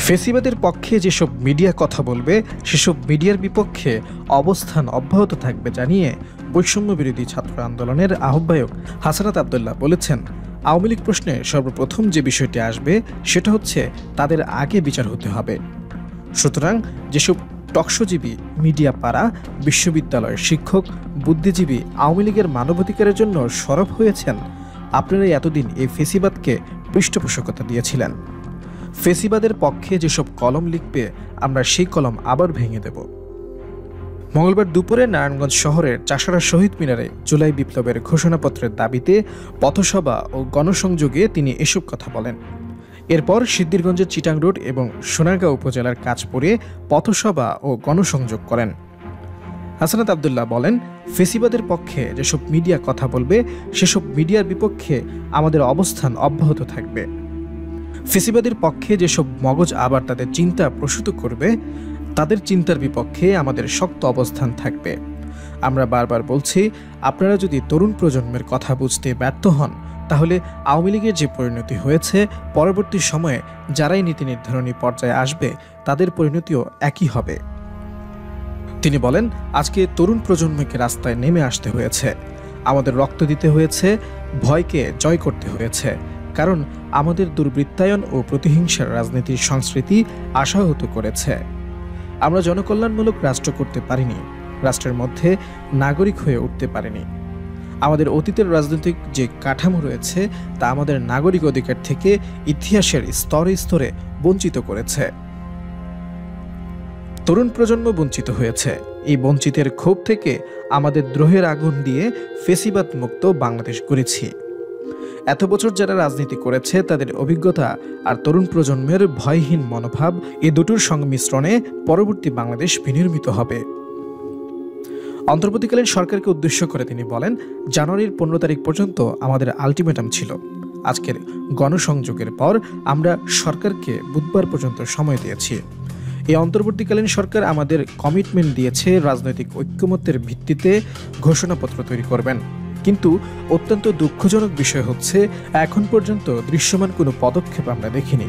ফেসিবাদের পক্ষে যেসব মিডিয়া কথা বলবে সেসব মিডিয়ার বিপক্ষে অবস্থান অব্যাহত থাকবে জানিয়ে বৈষম্য বিরোধী ছাত্র আন্দোলনের আহ্বায়ক হাসনাত আব্দুল্লাহ বলেছেন, আওয়ামী লীগ প্রশ্নে সর্বপ্রথম যে বিষয়টি আসবে সেটা হচ্ছে তাদের আগে বিচার হতে হবে। সুতরাং যেসব টকশোজীবী, মিডিয়া পাড়া, বিশ্ববিদ্যালয়ের শিক্ষক, বুদ্ধিজীবী আওয়ামী লীগের মানবাধিকারের জন্য সরব হয়েছেন, আপনারাই এতদিন এই ফেসিবাদকে পৃষ্ঠপোষকতা দিয়েছিলেন। ফেসিবাদের পক্ষে যেসব কলম লিখবে আমরা সেই কলম আবার ভেঙে দেব। মঙ্গলবার দুপুরে নারায়ণগঞ্জ শহরের চাষারা শহীদ মিনারে জুলাই বিপ্লবের ঘোষণাপত্রের দাবিতে পথসভা ও গণসংযোগে তিনি এসব কথা বলেন। এরপর সিদ্ধিরগঞ্জের চিটাং রোড এবং সোনারগাঁও উপজেলার কাজপুরে পথসভা ও গণসংযোগ করেন। হাসনাত আব্দুল্লাহ বলেন, ফেসিবাদের পক্ষে যেসব মিডিয়া কথা বলবে সেসব মিডিয়ার বিপক্ষে আমাদের অবস্থান অব্যাহত থাকবে। ফেসিবাদের পক্ষে যেসব মগজ আবার তাদের চিন্তা প্রসূত করবে তাদের চিন্তার বিপক্ষে আমাদের শক্ত অবস্থান থাকবে। আমরা বারবার বলছি, আপনারা যদি তরুণ প্রজন্মের কথা বুঝতে ব্যর্থ হন তাহলে আওয়ামী লীগের যে পরিণতি হয়েছে পরবর্তী সময়ে যারাই নীতি নির্ধারণী পর্যায়ে আসবে তাদের পরিণতিও একই হবে। তিনি বলেন, আজকে তরুণ প্রজন্মকে রাস্তায় নেমে আসতে হয়েছে, আমাদের রক্ত দিতে হয়েছে, ভয়কে জয় করতে হয়েছে, কারণ আমাদের দুর্বৃত্তায়ন ও প্রতিহিংসার রাজনীতির সংস্কৃতি আশাহত করেছে। আমরা জনকল্যাণমূলক রাষ্ট্র করতে পারিনি, রাষ্ট্রের মধ্যে নাগরিক হয়ে উঠতে পারিনি। আমাদের অতীতের রাজনৈতিক যে কাঠামো রয়েছে তা আমাদের নাগরিক অধিকার থেকে ইতিহাসের স্তরে স্তরে বঞ্চিত করেছে। তরুণ প্রজন্ম বঞ্চিত হয়েছে। এই বঞ্চিতের ক্ষোভ থেকে আমাদের দ্রোহের আগুন দিয়ে ফেসিবাদ মুক্ত বাংলাদেশ গড়েছি। এত বছর যারা রাজনীতি করেছে তাদের অভিজ্ঞতা আর তরুণ প্রজন্মের ভয়হীন মনোভাব, এই দুটোর সংমিশ্রণে পরবর্তী বাংলাদেশ বিনির্মিত হবে। অন্তর্বর্তীকালীন সরকারকে উদ্দেশ্য করে তিনি বলেন, জানুয়ারির 15 তারিখ পর্যন্ত আমাদের আলটিমেটাম ছিল। আজকের গণসংযোগের পর আমরা সরকারকে বুধবার পর্যন্ত সময় দিয়েছি। এই অন্তর্বর্তীকালীন সরকার আমাদের কমিটমেন্ট দিয়েছে রাজনৈতিক ঐক্যমত্যের ভিত্তিতে ঘোষণাপত্র তৈরি করবেন। কিন্তু অত্যন্ত দুঃখজনক বিষয় হচ্ছে এখন পর্যন্ত দৃশ্যমান কোনো পদক্ষেপ আমরা দেখিনি।